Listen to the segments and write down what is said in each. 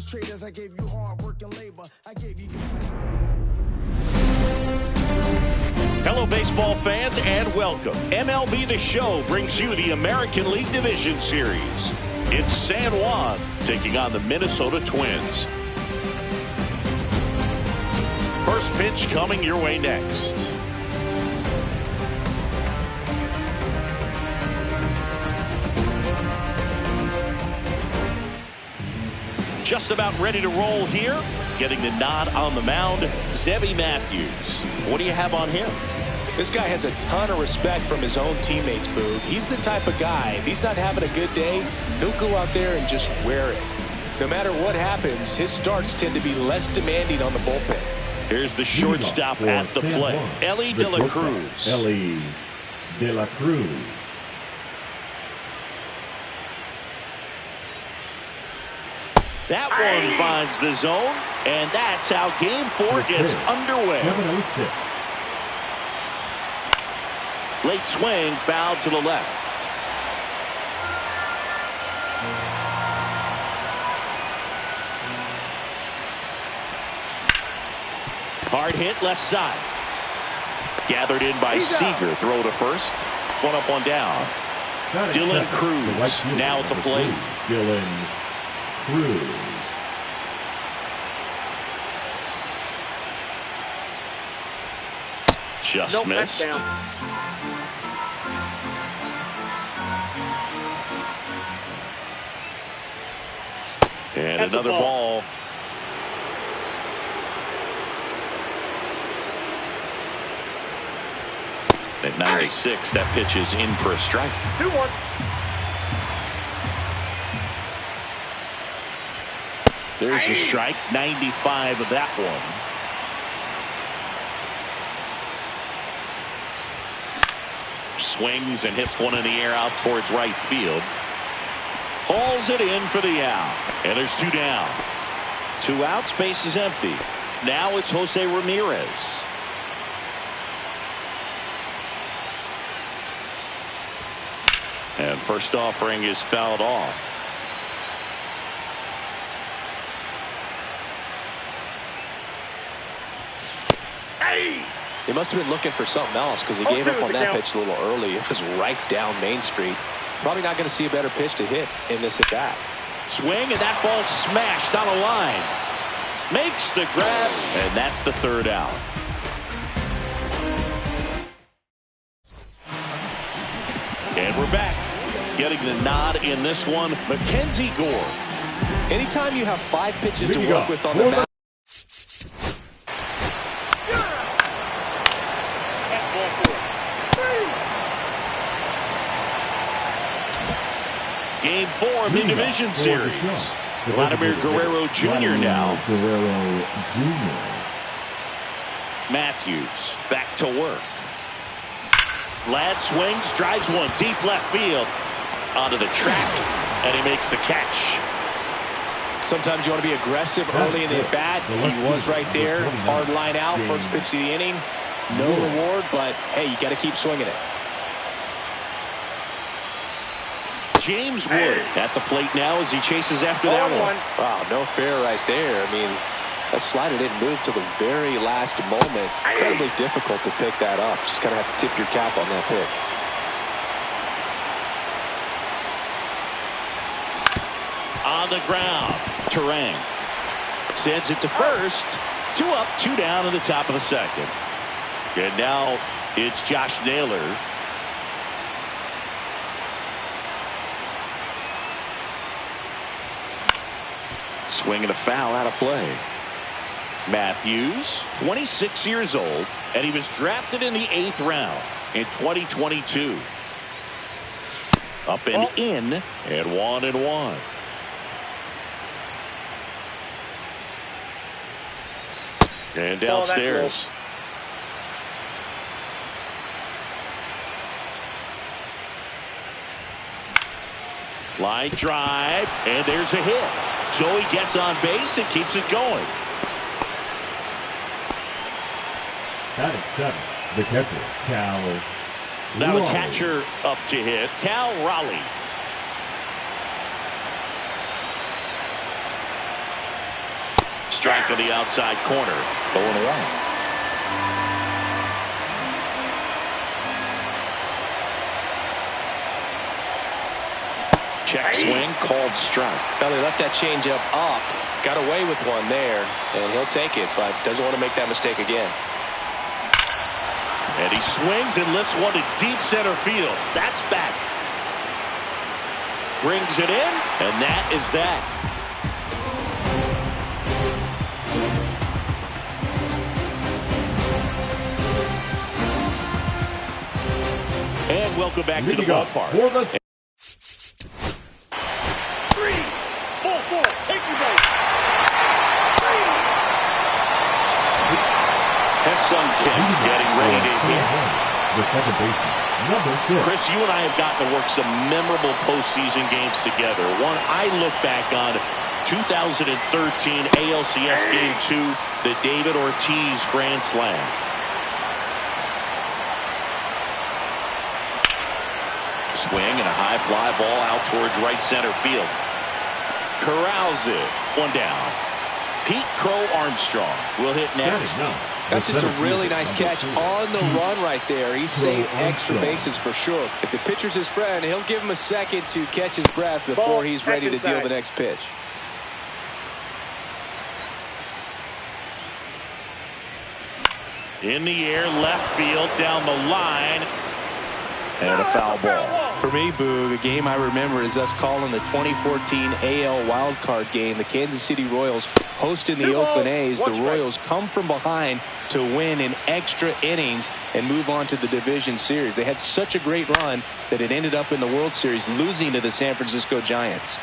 traders. I gave you hard work and labor. I gave you. Hello, baseball fans, and welcome. MLB The Show brings you the American League Division Series. It's San Juan taking on the Minnesota Twins. First pitch coming your way next. Just about ready to roll here. Getting the nod on the mound, Zebby Matthews. What do you have on him? This guy has a ton of respect from his own teammates, Boog. He's the type of guy, if he's not having a good day, he'll go out there and just wear it. No matter what happens, his starts tend to be less demanding on the bullpen. Here's the shortstop at the plate, Ellie De La Cruz. Ellie De La Cruz. That one finds the zone, and that's how Game 4 gets underway. Late swing, foul to the left. Hard hit left side. Gathered in by Seager. Throw to first. One up, one down. Dylan Cruz now at the plate. Dylan Cruz. Just missed. And another ball. At 96, that pitch is in for a strike. 2-1. There's the strike, 95 of that one. Swings and hits one in the air out towards right field. Hauls it in for the out. And there's two down. 2 outs, base is empty. Now it's Jose Ramirez. And first offering is fouled off. He must have been looking for something else because he gave up on that pitch a little early. It was right down Main Street. Probably not going to see a better pitch to hit in this at bat. Swing, and that ball smashed on a line. Makes the grab, and that's the third out. And we're back. Getting the nod in this one, Mackenzie Gore. Anytime you have 5 pitches to work with on the mound. Game 4 of the division series. Vladimir Guerrero Jr. now. Guerrero Jr. Matthews back to work. Vlad swings, drives one deep left field onto the track, and he makes the catch. Sometimes you want to be aggressive early in the at-bat. He was right there. Hard line out. First pitch of the inning. No reward, but, hey, you got to keep swinging it. James Wood at the plate now as he chases after that one. Wow, no fair right there. I mean, that slider didn't move till the very last moment. Incredibly difficult to pick that up. Just kind of have to tip your cap on that pick. On the ground, Terang sends it to first. 2 up, 2 down in the top of the second. And now it's Josh Naylor. Swinging a foul out of play. Matthews, 26 years old, and he was drafted in the 8th round in 2022. Up and in, and 1-1. And downstairs. Line drive, and there's a hit. So he gets on base and keeps it going. Batting 7, the catcher, Cal. Now the catcher up to hit, Cal Raleigh. strike on the outside corner. 0-1. Check swing, called strike. Well, he left that changeup up, got away with one there, and he'll take it, but doesn't want to make that mistake again. And he swings and lifts one to deep center field. That's back. Brings it in, and that is that. And welcome back to the ballpark. Some kid getting ready to hit. The second baseman, number 6. Chris, you and I have gotten to work some memorable postseason games together. One I look back on, 2013 ALCS Game 2, the David Ortiz Grand Slam. Swing and a high fly ball out towards right center field. Corrals it. One down. Pete Crow Armstrong will hit next. That's just a really nice catch on the run right there. He saved extra bases for sure. If the pitcher's his friend, he'll give him a second to catch his breath before he's ready to deal the next pitch. In the air, left field, down the line. And a foul ball. For me, Boog, a game I remember is us calling the 2014 AL wildcard game. The Kansas City Royals hosting the Oakland A's. The Royals come from behind to win in extra innings and move on to the division series. They had such a great run that it ended up in the World Series, losing to the San Francisco Giants.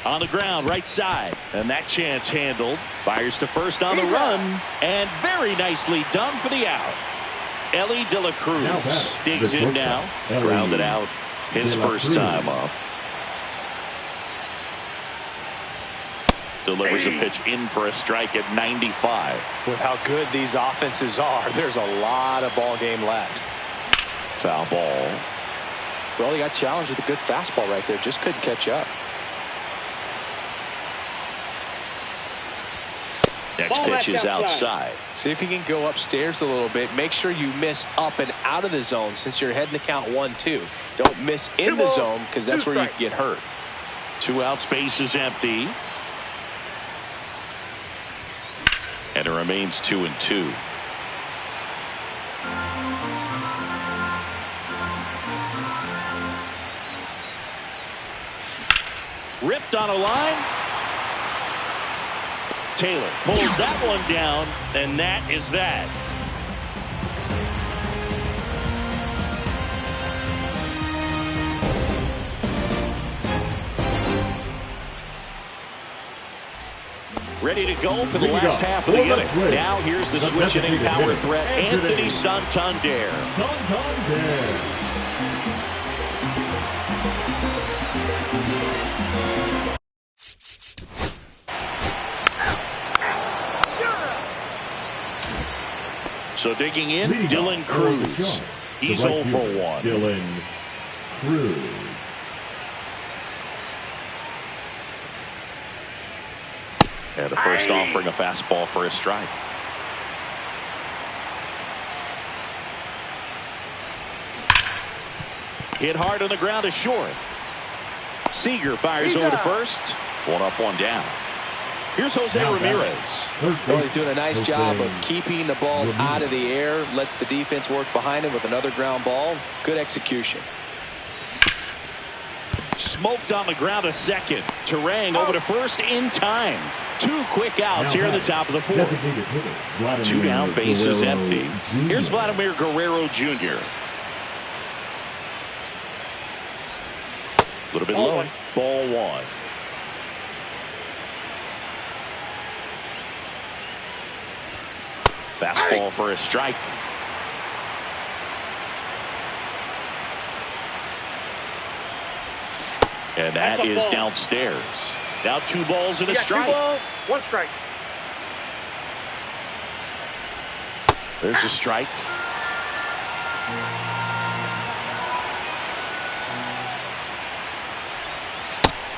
On the ground, right side. And that chance handled. Fires to first on the run. And very nicely done for the out. Ellie De La Cruz digs in now. Grounded out his first time up. Delivers a pitch in for a strike at 95. With how good these offenses are, there's a lot of ball game left. Foul ball. Well, he got challenged with a good fastball right there. Just couldn't catch up. Next pitch is outside. See if you can go upstairs a little bit. Make sure you miss up and out of the zone since you're heading to count 1-2. Don't miss in the zone because that's where you can get hurt. 2 out, space is empty. And it remains 2-2. Ripped on a line. Taylor pulls that one down, and that is that. Ready to go for the last half of the inning. Now here's the switch inning power threat, Anthony Santander. So digging in, Dylan Cruz. He's 0 for 1. Dylan Cruz. And the first offering a fastball for a strike. Hit hard on the ground to short. Seager fires over to first. 1 up, 1 down. Here's Jose Ramirez. Well, he's doing a nice job of keeping the ball out of the air. Lets the defense work behind him with another ground ball. Good execution. Smoked on the ground to second. Terang over to first in time. 2 quick outs here in the top of the 4th. 2 down, bases empty. Here's Vladimir Guerrero Jr. A little bit low. Ball 1. Fastball for a strike. And that is downstairs. Now 2 balls and a strike. 2 balls, 1 strike. There's a strike.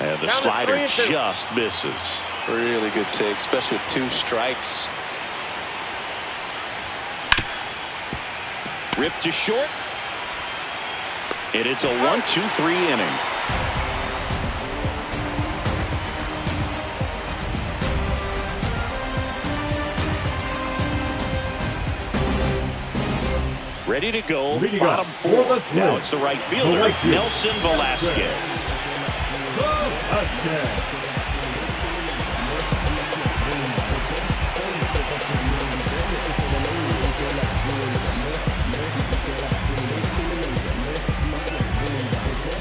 And the slider just misses. Really good take, especially with 2 strikes. Ripped to short. And it's a 1-2-3 inning. Ready to go, bottom 4. Now it's the right fielder, Nelson Velasquez.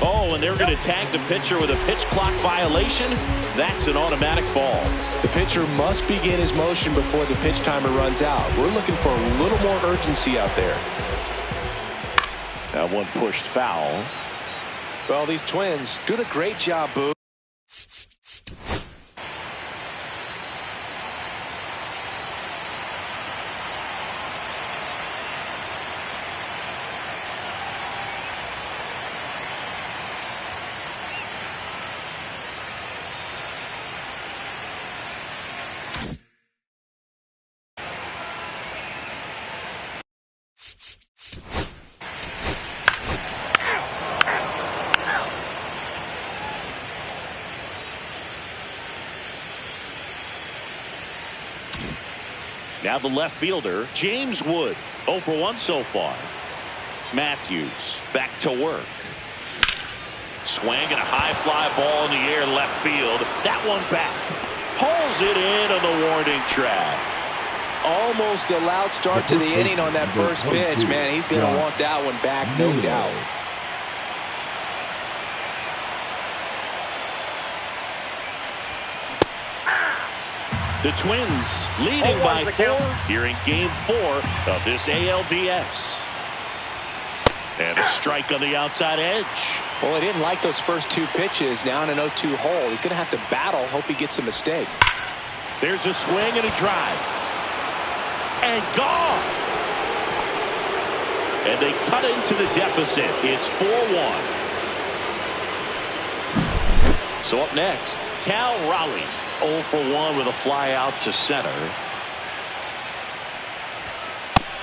Oh, and they're going to tag the pitcher with a pitch clock violation. That's an automatic ball. The pitcher must begin his motion before the pitch timer runs out. We're looking for a little more urgency out there. That one pushed foul. Well, these Twins doing a great job, Boo. Now the left fielder, James Wood. 0 for 1 so far. Matthews back to work. Swing and a high fly ball in the air left field. That one back. Pulls it in on the warning track. Almost a loud start to the inning on that first pitch. Man, he's going to want that one back, no doubt. The Twins leading by 4 here in Game 4 of this ALDS. And a strike on the outside edge. Well, he didn't like those first 2 pitches. Now in an 0-2 hole. He's going to have to battle. Hope he gets a mistake. There's a swing and a drive. And gone. And they cut into the deficit. It's 4-1. So up next, Cal Raleigh. 0 for 1 with a fly out to center.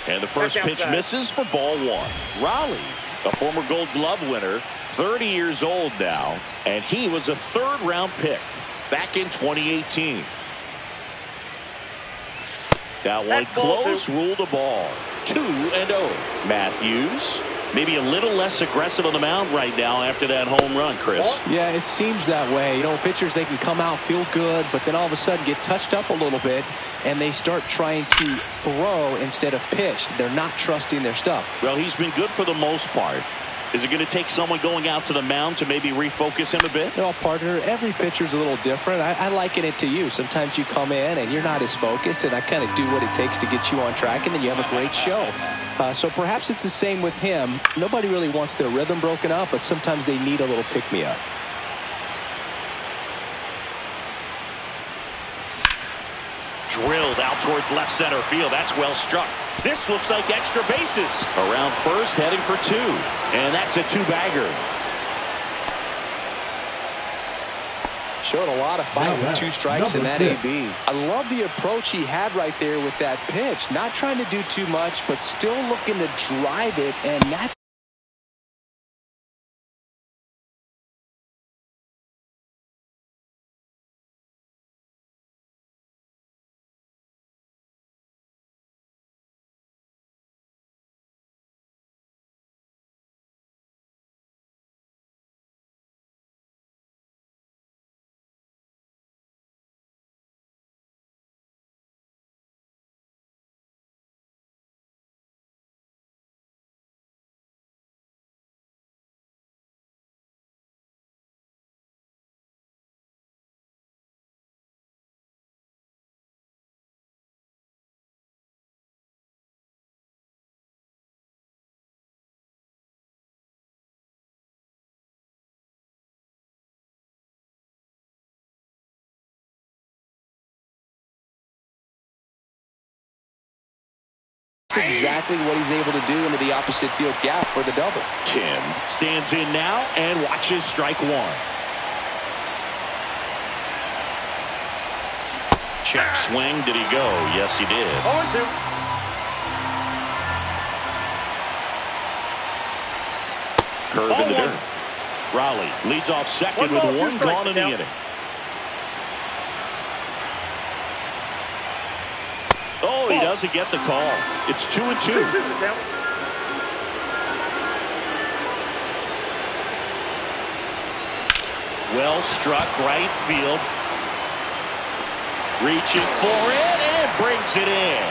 And the first pitch misses for ball 1. Raleigh, a former Gold Glove winner, 30 years old now, and he was a 3rd-round pick back in 2018. That one close, ruled a ball. 2-0. Matthews, maybe a little less aggressive on the mound right now after that home run, Chris. Yeah, it seems that way. You know, pitchers, they can come out, feel good, but then all of a sudden get touched up a little bit, and they start trying to throw instead of pitch. They're not trusting their stuff. Well, he's been good for the most part. Is it going to take someone going out to the mound to maybe refocus him a bit? No, partner, every pitcher's a little different. I liken it to you. Sometimes you come in and you're not as focused, and I kind of do what it takes to get you on track, and then you have a great show. So perhaps it's the same with him. Nobody really wants their rhythm broken up, but sometimes they need a little pick-me-up. Drilled out towards left center field. That's well struck. This looks like extra bases. Around first, heading for 2. And that's a 2-bagger. Showed a lot of fight with 2 strikes in that AB. I love the approach he had right there with that pitch. Not trying to do too much, but still looking to drive it, and that's exactly what he's able to do into the opposite field gap for the double. Kim stands in now and watches strike 1. Check swing. Did he go? Yes, he did. 0-2. Curve in the dirt. Raleigh leads off second with one gone in the inning. Oh, he doesn't get the call. It's 2-2. Well struck right field. Reaching for it and brings it in.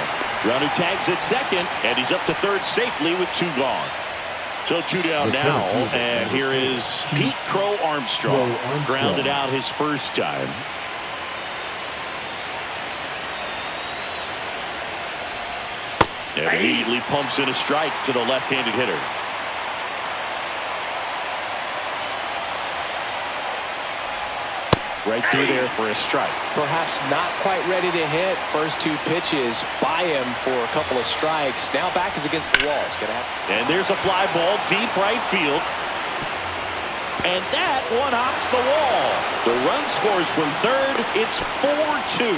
Runner tags at second, and he's up to third safely with 2 gone. So 2 down now, and here is Pete Crow Armstrong. Grounded out his first time. And immediately pumps in a strike to the left-handed hitter. Right through there for a strike. Perhaps not quite ready to hit. First 2 pitches by him for a couple of strikes. Now back is against the wall. And there's a fly ball deep right field. And that one hops the wall. The run scores from third. It's 4-2.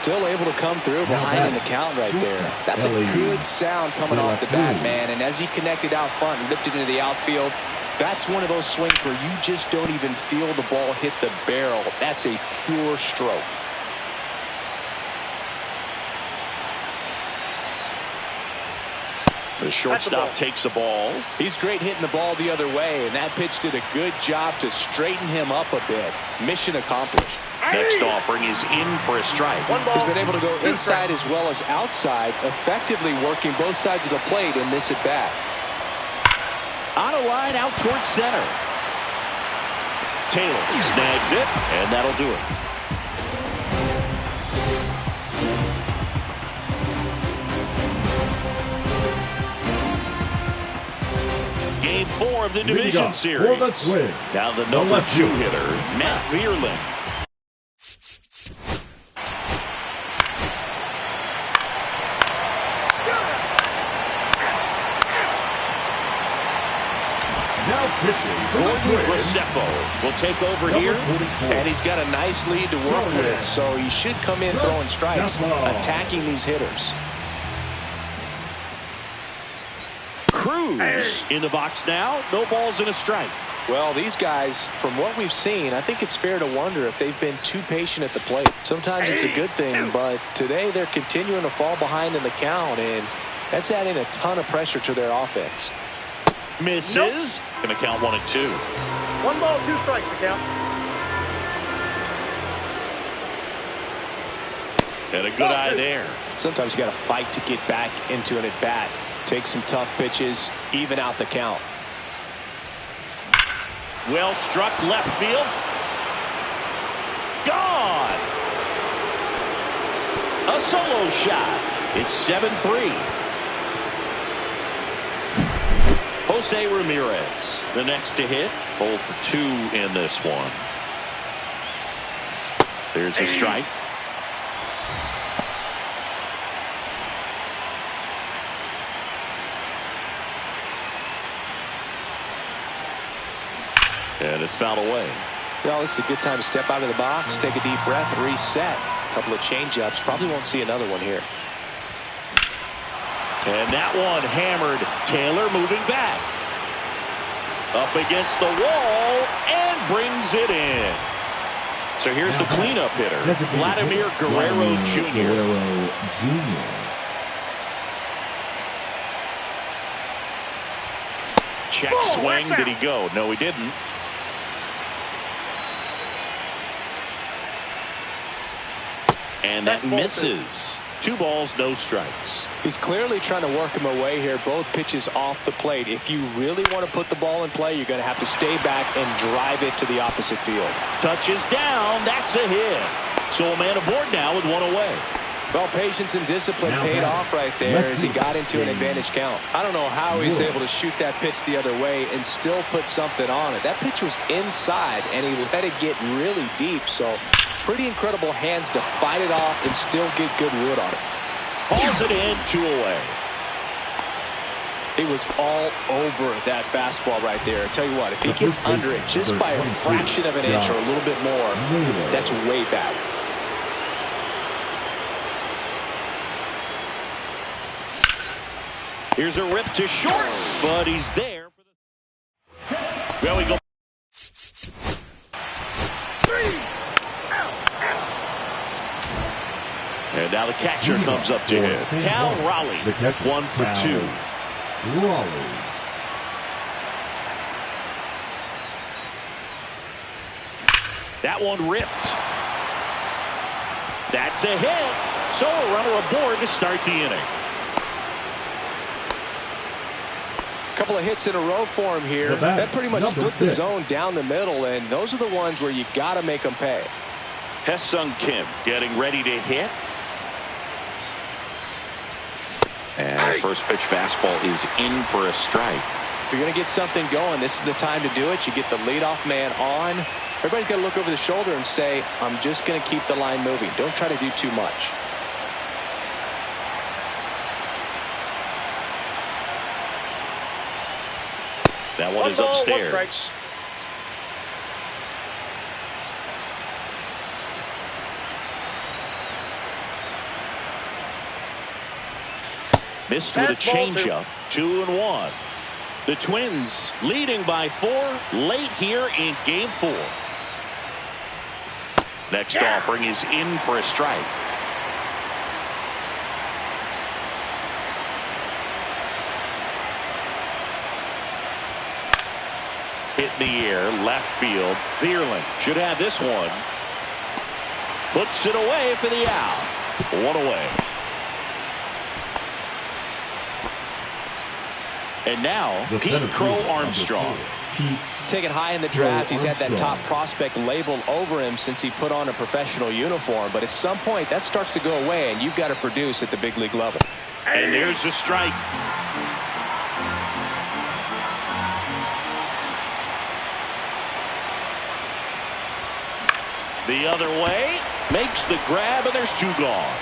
Still able to come through behind in the count right there. That's a good sound coming off the bat, man. And as he connected out front and ripped it into the outfield, that's one of those swings where you just don't even feel the ball hit the barrel. That's a pure stroke. The shortstop takes the ball. He's great hitting the ball the other way, and that pitch did a good job to straighten him up a bit. Mission accomplished. Next offering is in for a strike. He's been able to go inside as well as outside, effectively working both sides of the plate in this at-bat. On a line out towards center. Taylor snags it, and that'll do it. Game 4 of the division series. Now the number 2 hitter, Matt Vierling. Gordon Graceffo will take over here, and he's got a nice lead to work with, so he should come in throwing strikes, attacking these hitters. Cruz in the box now. No balls and a strike. Well, these guys, from what we've seen, I think it's fair to wonder if they've been too patient at the plate. Sometimes it's a good thing, but today they're continuing to fall behind in the count, and that's adding a ton of pressure to their offense. Misses. Going to count 1-2. 1 ball, 2 strikes to count. And a good eye there. Sometimes you got to fight to get back into an at-bat. Take some tough pitches, even out the count. Well struck left field. Gone. A solo shot. It's 7-3. Jose Ramirez, the next to hit. 0 for 2 in this one. There's a strike. And it's fouled away. Well, this is a good time to step out of the box, take a deep breath, and reset. A couple of change-ups. Probably won't see another one here. And that one hammered. Taylor moving back. Up against the wall and brings it in. So here's the cleanup hitter, Vladimir Guerrero Jr. Check swing. Did he go? No, he didn't. And that misses. 2 balls, no strikes. He's clearly trying to work him away here. Both pitches off the plate. If you really want to put the ball in play, you're going to have to stay back and drive it to the opposite field. Touches down. That's a hit. So a man aboard now with 1 away. Well, patience and discipline paid off right there as he got into an advantage count. I don't know how he's able to shoot that pitch the other way and still put something on it. That pitch was inside, and he let it get really deep. So pretty incredible hands to fight it off and still get good wood on it. Pulls it in, 2 away. It was all over that fastball right there. I tell you what, if he gets under it just by a fraction of an inch or a little bit more, that's way back. Here's a rip to short, but he's there. There we go. And now the catcher comes up to hit. Cal Raleigh, 1 for 2. Raleigh. That one ripped. That's a hit. So a runner aboard to start the inning. Couple of hits in a row for him here. That pretty much split the zone down the middle, and those are the ones where you got to make them pay. Hesung Kim getting ready to hit. And the first pitch fastball is in for a strike. If you're going to get something going, this is the time to do it. You get the leadoff man on. Everybody's got to look over the shoulder and say, I'm just going to keep the line moving. Don't try to do too much. That one is upstairs. Missed with a changeup. 2-1. The Twins leading by 4 late here in game 4. Next offering is in for a strike. Hit in the air, left field. Vierling should have this one. Puts it away for the out. 1 away. And now, Pete Crow Armstrong. Taken high in the draft, he's had that top prospect labeled over him since he put on a professional uniform. But at some point, that starts to go away, and you've got to produce at the big league level. And there's the strike. The other way, makes the grab, and there's 2 gone.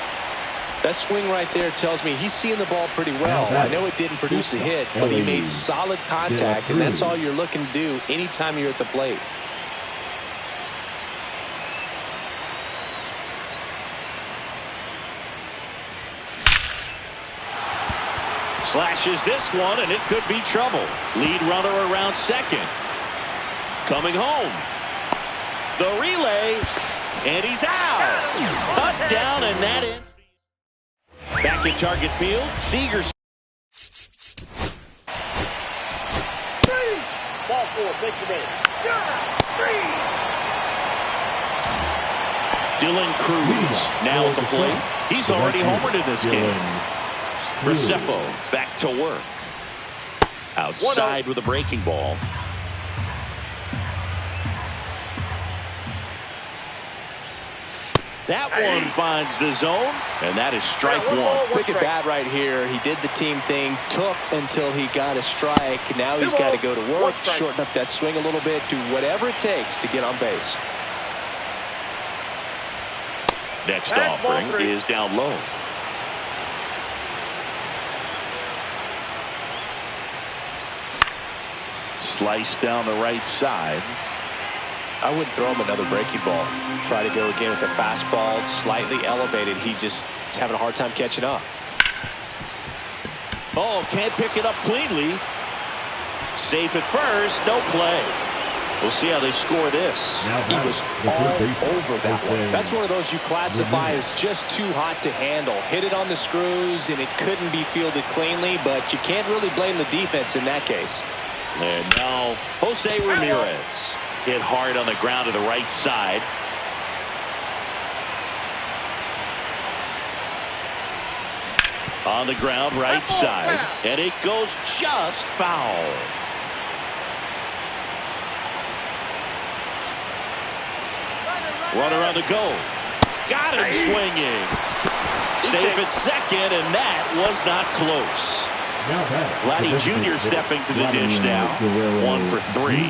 That swing right there tells me he's seeing the ball pretty well. I know it didn't produce a hit, but he made solid contact, and that's all you're looking to do anytime you're at the plate. Slashes this one, and it could be trouble. Lead runner around second. Coming home. The relay, and he's out. Cut down, and that ends. Back in target field, Seager. Ball 4, take the base. Dylan Cruz now at the plate. He's already homered in this game. Recefo back to work. Outside with a breaking ball. That one finds the zone, and that is strike 1. Quick at bat right here. He did the team thing, took until he got a strike. Now he's got to go to work, shorten up that swing a little bit, do whatever it takes to get on base. Next offering is down low. Slice down the right side. I wouldn't throw him another breaking ball. Try to go again with the fastball, slightly elevated. He just is having a hard time catching up. Oh, can't pick it up cleanly. Safe at first, no play. We'll see how they score this. He was all over that one. That's one of those you classify as just too hot to handle. Hit it on the screws, and it couldn't be fielded cleanly, but you can't really blame the defense in that case. And now, Jose Ramirez. Hit hard on the ground to the right side. On the ground, right side. And it goes just foul. Runner on the go. Got him swinging. Safe at second, and that was not close. Vladdy Jr. stepping to the dish now. 1 for 3.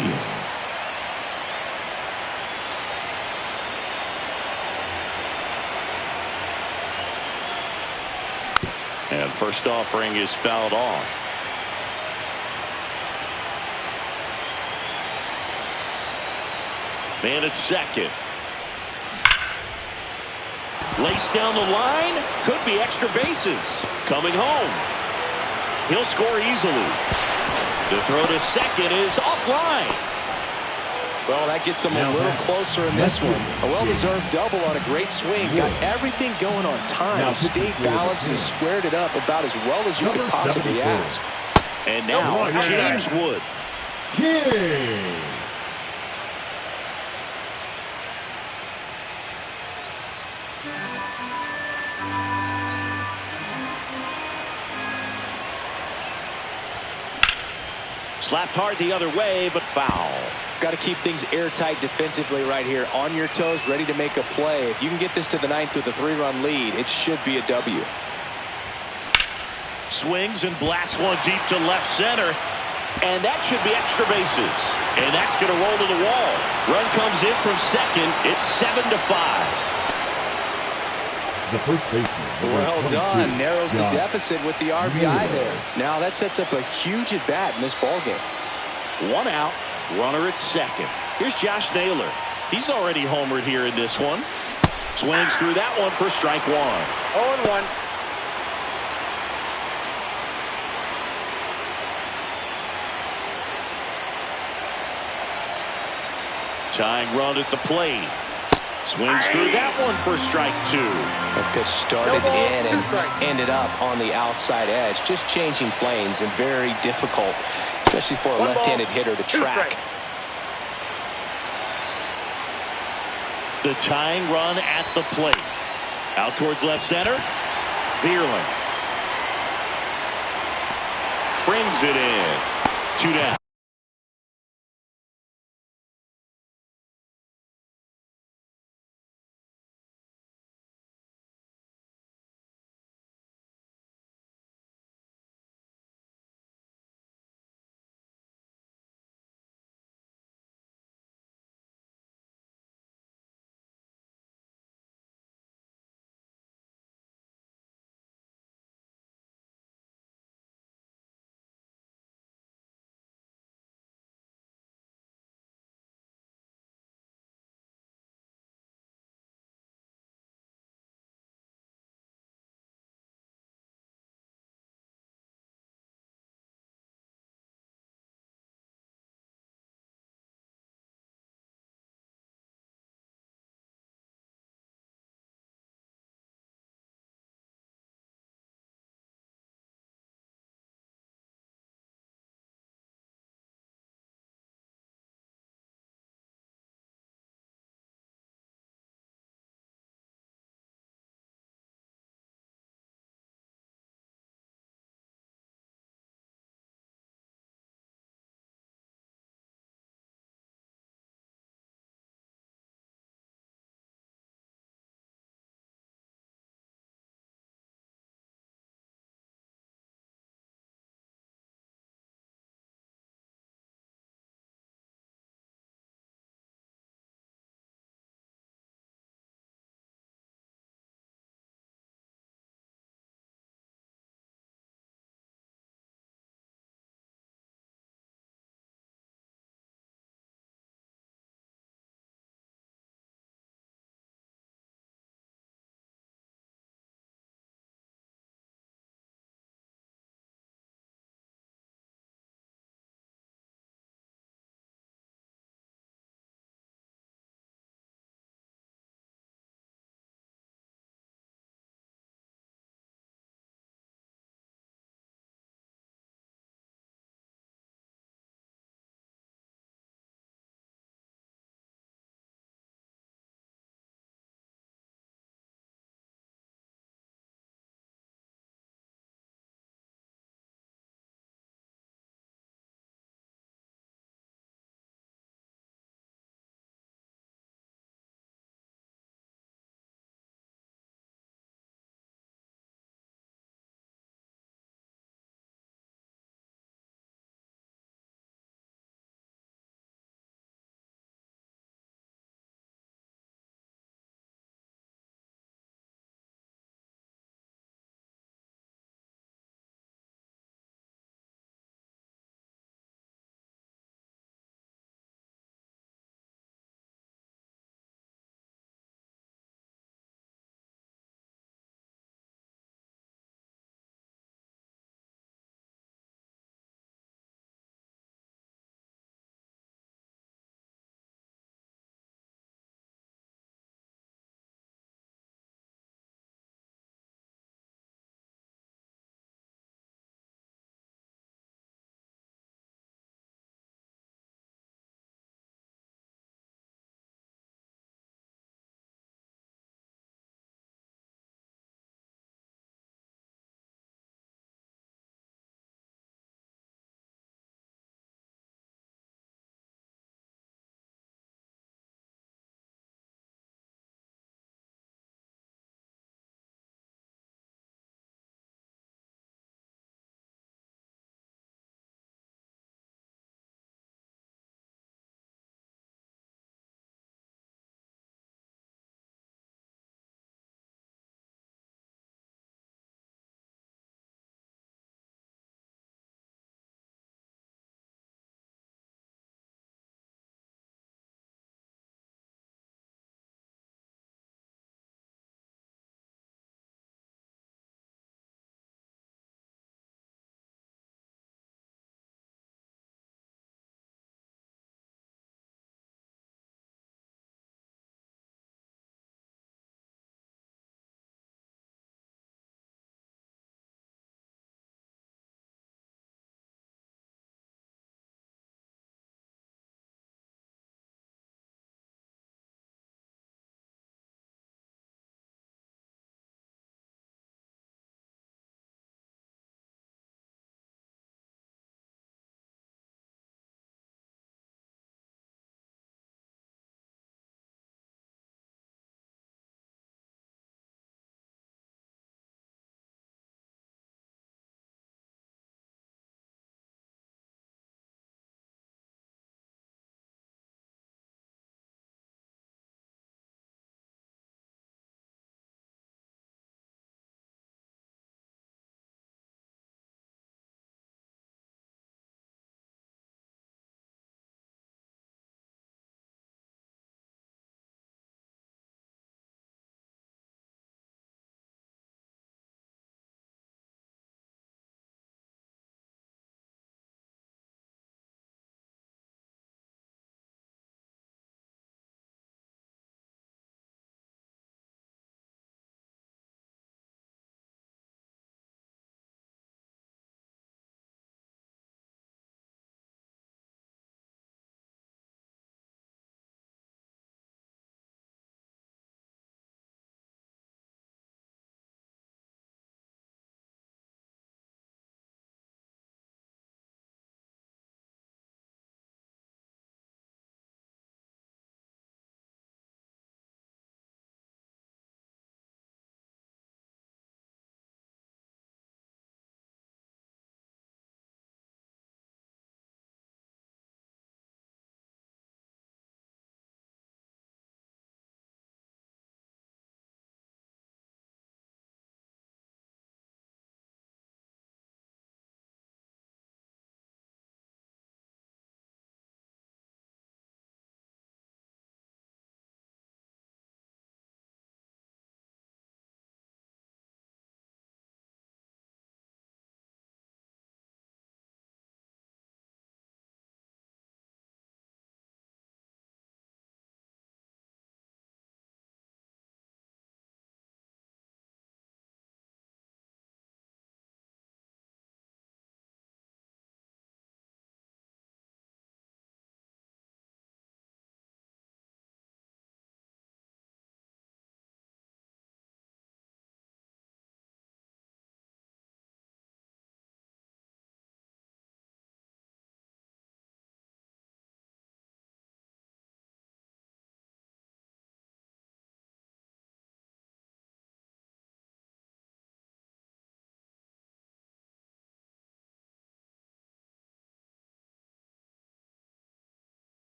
And first offering is fouled off. Man at second. Lace down the line. Could be extra bases. Coming home. He'll score easily. The throw to second is offline. Well, that gets him a little closer in this one. A well-deserved double on a great swing. Got everything going on time. Stayed balanced and squared it up about as well as you could possibly ask. And now, James Wood. Slapped hard the other way, but foul. Got to keep things airtight defensively right here. On your toes, ready to make a play. If you can get this to the ninth with a 3-run lead, it should be a W. Swings and blasts one deep to left center. And that should be extra bases. And that's going to roll to the wall. Run comes in from second. It's 7-5. The first baseman. Well done. Narrows the deficit with the RBI there. Now that sets up a huge at-bat in this ballgame. 1 out. Runner at second. Here's Josh Naylor. He's already homered here in this one. Swings through that one for strike 1. 0-1. Tying run at the plate. Swings through that one for strike 2. That pitch started in and ended up on the outside edge. Just changing planes and very difficult, especially for a left-handed hitter to track. The tying run at the plate. Out towards left center. Bierling brings it in. 2 down.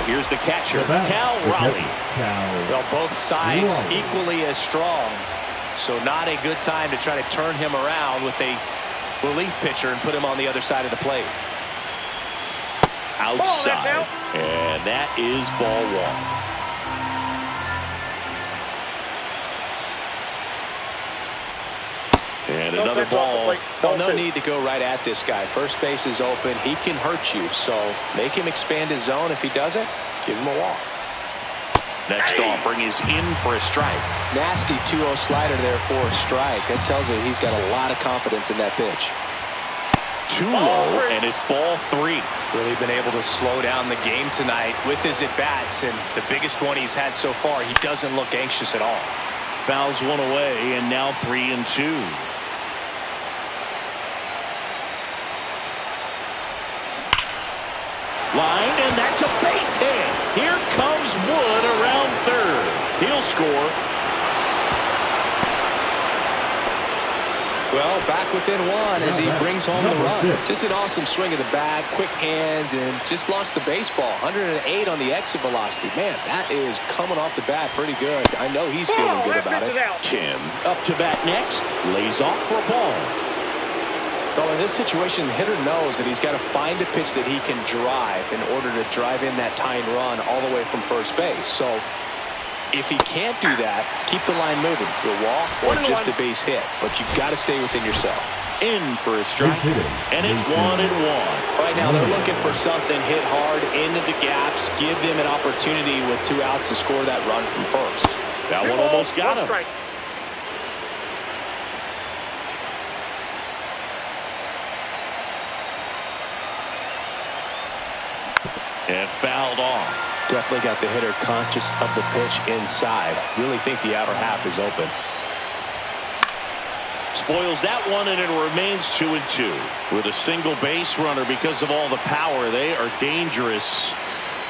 Here's the catcher, Cal Cal Raleigh. Well, both sides equally as strong. So not a good time to try to turn him around with a relief pitcher and put him on the other side of the plate. Outside. And that is ball one. And another ball. Well, no need to go right at this guy. First base is open. He can hurt you. So make him expand his zone. If he doesn't, give him a walk. Next offering is in for a strike. Nasty 2-0 slider there for a strike. That tells you he's got a lot of confidence in that pitch. Too low, and it's ball three. Really been able to slow down the game tonight with his at-bats, and the biggest one he's had so far, he doesn't look anxious at all. Fouls one away, and now 3-2. Line, and that's a base hit. Here comes Wood around third. He'll score. Well, back within one as he brings home the run. Just an awesome swing of the bat, quick hands, and just launched the baseball. 108 on the exit velocity. Man, that is coming off the bat pretty good. I know he's feeling good about it. Kim up to bat next. Lays off for a ball. Well, in this situation, the hitter knows that he's got to find a pitch that he can drive in order to drive in that tying run all the way from first base. So if he can't do that, keep the line moving. You'll walk or just a base hit. But you've got to stay within yourself. In for a strike, and it's 1-1. Right now, they're looking for something hit hard into the gaps, give them an opportunity with 2 outs to score that run from first. That one almost got him. And fouled off. Definitely got the hitter conscious of the pitch inside. Really think the outer half is open. Spoils that one, and it remains 2-2. With a single base runner, because of all the power, they are dangerous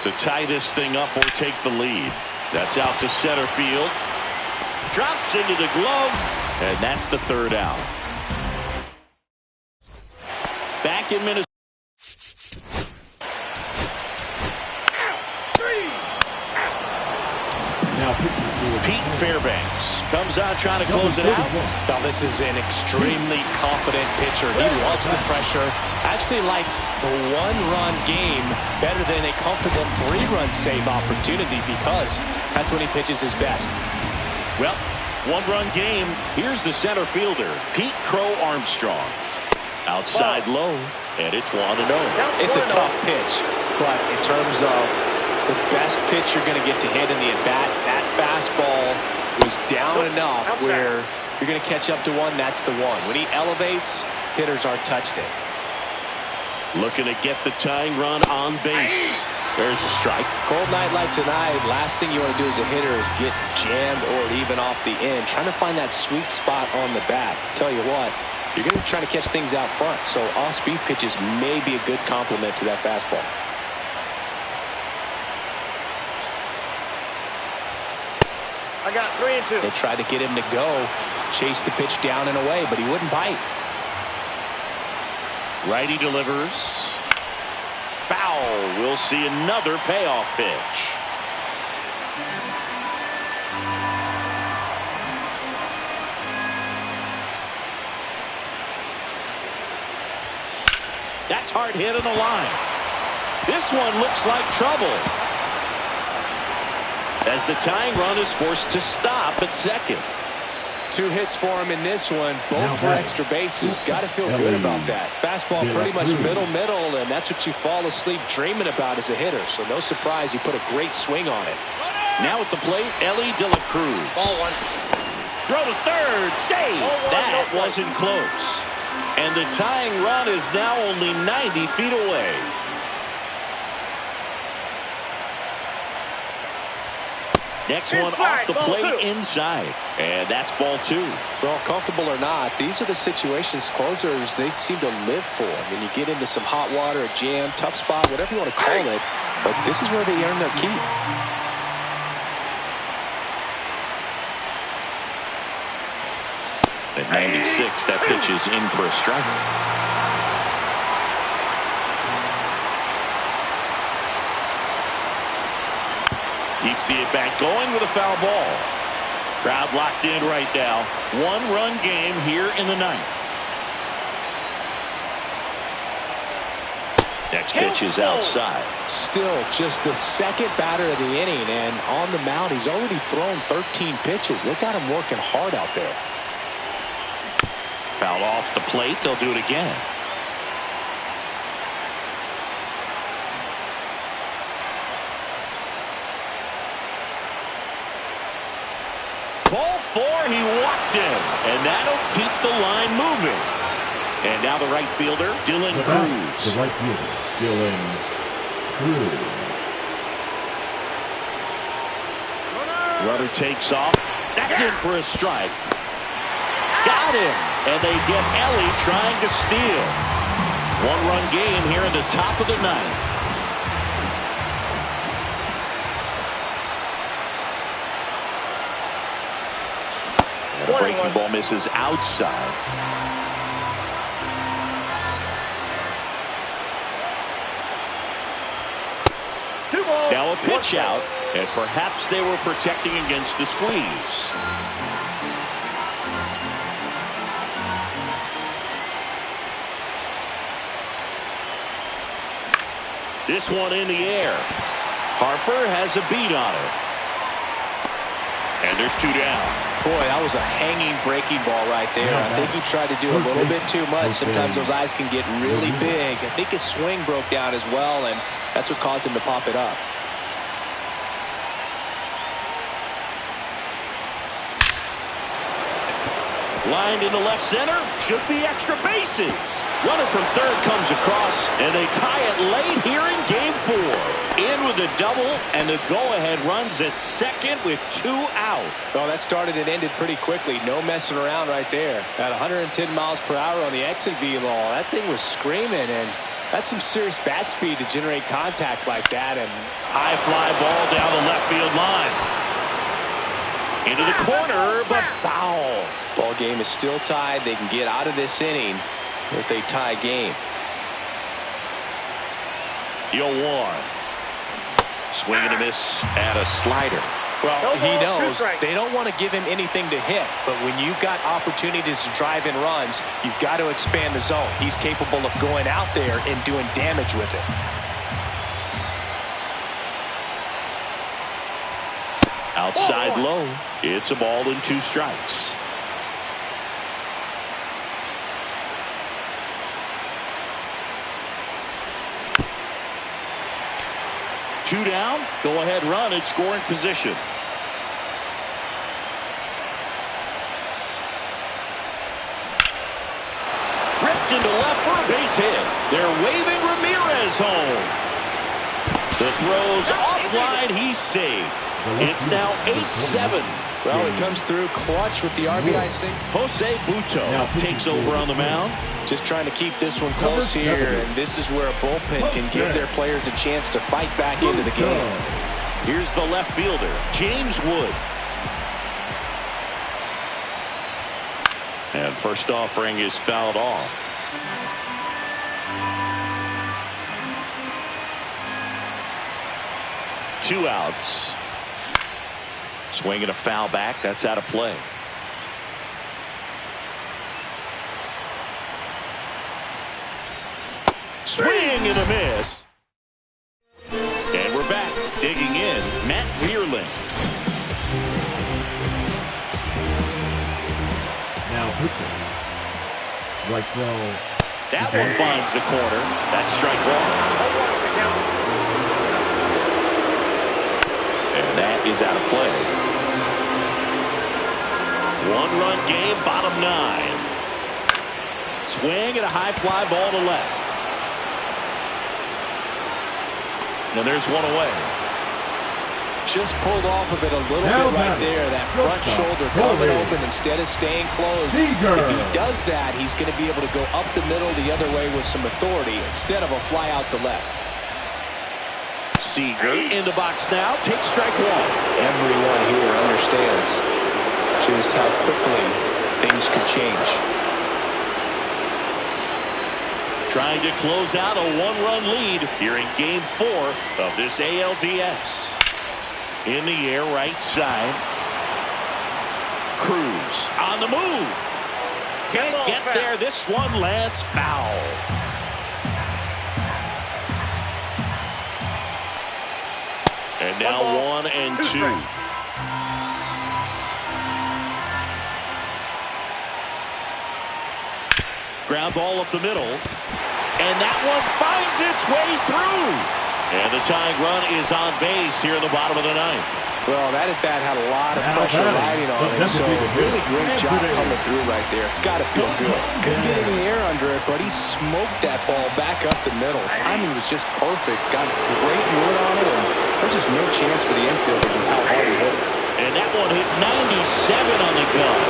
to tie this thing up or take the lead. That's out to center field. Drops into the glove, and that's the third out. Back in Minnesota. Pete Fairbanks comes out trying to close it out. Now this is an extremely confident pitcher. He loves the pressure. Actually likes the 1-run game better than a comfortable 3-run save opportunity because that's when he pitches his best. Well, 1-run game. Here's the center fielder, Pete Crow Armstrong. Outside low, and it's 1-0. It's a tough pitch, but in terms of the best pitch you're going to get to hit in the at-bat, that fastball was down enough where you're going to catch up to one. That's the one. When he elevates, hitters aren't touched it. Looking to get the tying run on base. There's a strike. Cold night like tonight, last thing you want to do as a hitter is get jammed or even off the end. Trying to find that sweet spot on the bat. Tell you what, you're going to try to catch things out front. So off-speed pitches may be a good complement to that fastball. I got 3-2. They tried to get him to go, chase the pitch down and away, but he wouldn't bite. Righty delivers. Foul. We'll see another payoff pitch. That's hard hit on the line. This one looks like trouble, as the tying run is forced to stop at second. 2 hits for him in this one, both for extra bases. Got to feel good about that. Fastball pretty much middle, and that's what you fall asleep dreaming about as a hitter. So no surprise, he put a great swing on it. Now at the plate, Ellie De La Cruz. Ball 1. Throw to third, save. That wasn't close. And the tying run is now only 90 feet away. Next one off the plate, inside. And that's ball 2. Well, comfortable or not, these are the situations closers they seem to live for. I mean, you get into some hot water, a jam, tough spot, whatever you want to call it, but this is where they earn their keep. At 96, that pitch is in for a strike. Keeps the at-bat going with a foul ball. Crowd locked in right now. One-run game here in the ninth. Next pitch is outside. Still just the second batter of the inning, and on the mound he's already thrown 13 pitches. They got him working hard out there. Foul off the plate. They'll do it again. Ball 4, he walked him, and that'll keep the line moving. And now the right fielder, Dylan Cruz. The right fielder, Dylan Cruz. Runner takes off. That's in for a strike. Got him, and they get Ellie trying to steal. One-run game here in the top of the ninth. And a breaking ball misses outside. Now a pitch out, and perhaps they were protecting against the squeeze. This one in the air. Harper has a beat on it. And there's 2 down. Boy, that was a hanging breaking ball right there. I think he tried to do a little bit too much. Sometimes those eyes can get really big. I think his swing broke down as well, and that's what caused him to pop it up. Lined into left center. Should be extra bases. Runner from third comes across, and they tie it late here in game 4. In with a double, and the go-ahead runs at second with 2 out. Well, that started and ended pretty quickly. No messing around right there. At 110 miles per hour on the exit V-ball, that thing was screaming, and that's some serious bat speed to generate contact like that. And high fly ball down the left field line. Into the corner, but foul. Ball game is still tied. They can get out of this inning with a tie game. 0-1. Swing and a miss at a slider. Well, he knows they don't want to give him anything to hit, but when you've got opportunities to drive in runs, you've got to expand the zone. He's capable of going out there and doing damage with it. Outside low. It's a ball and 2 strikes. Two down. Go ahead run in scoring position. Ripped into left for a base hit. They're waving Ramirez home. The throw's offline. He's saved. It's now 8-7. Well, it comes through clutch with the RBI single. Jose Buto takes over on the mound. Just trying to keep this one close here, and this is where a bullpen can give their players a chance to fight back into the game. Here's the left fielder, James Wood. And first offering is fouled off. Two outs. Swinging a foul back. That's out of play. Swing and a miss. And we're back. Digging in, Matt Vierling. Now pitching. Right throw. That one finds the corner. That's strike 1. And that is out of play. One-run game, bottom 9. Swing and a high fly ball to left. And there's one away. Just pulled off of it a little bit right there. That front shoulder coming open instead of staying closed. If he does that, he's going to be able to go up the middle the other way with some authority instead of a fly out to left. Seager in the box now. Takes strike 1. Everyone here understands just how quickly things could change. Trying to close out a one-run lead here in Game 4 of this ALDS. In the air, right side. Cruz on the move. Can't get there. This one lands foul. And now 1-2. Ground ball up the middle. And that one finds its way through. And the tying run is on base here in the bottom of the ninth. Well, that at bat had a lot of pressure riding on it, so really great job coming through right there. It's got to feel good. Couldn't get any air under it, but he smoked that ball back up the middle. Timing was just perfect. Got great wood on it, and there's just no chance for the infielders of how hard he hit it. And that one hit 97 on the gun.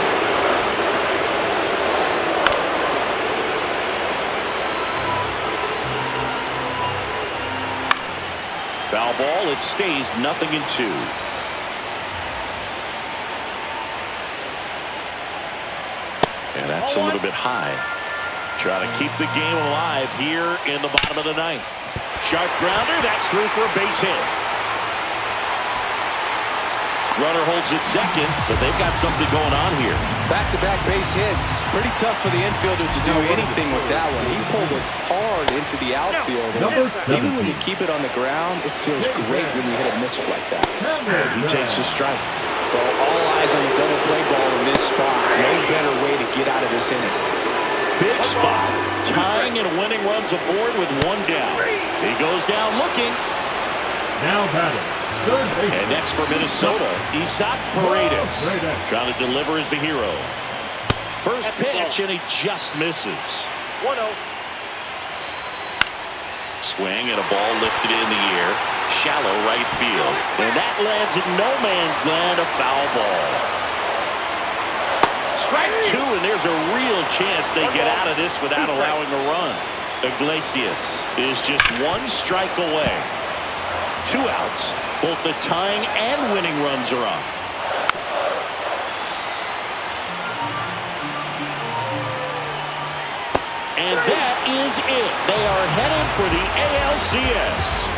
Foul ball. It stays 0-2. And that's a little bit high. Try to keep the game alive here in the bottom of the ninth. Sharp grounder. That's through for a base hit. Runner holds it second, but they've got something going on here. Back-to-back base hits. Pretty tough for the infielder to do anything with that one. He pulled it hard into the outfield. Even when you keep it on the ground, it feels great when you hit a missile like that. And he takes a strike. Well, all eyes on the double play ball in this spot. No better way to get out of this inning. Big spot. Tying and winning runs aboard with one down. He goes down looking. Now batting. And next for Minnesota, Isaac Paredes. Trying to deliver as the hero. First pitch, and he just misses. 1-0. Swing and a ball lifted in the air. Shallow right field. And that lands in no man's land, a foul ball. Strike two, and there's a real chance they get out of this without allowing a run. Iglesias is just one strike away. 2 outs. Both the tying and winning runs are on. And that is it. They are headed for the ALCS.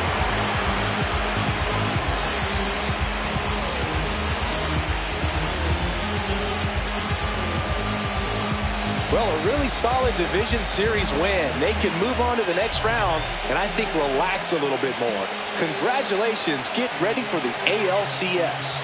Well, a really solid division series win. They can move on to the next round and I think relax a little bit more. Congratulations. Get ready for the ALCS.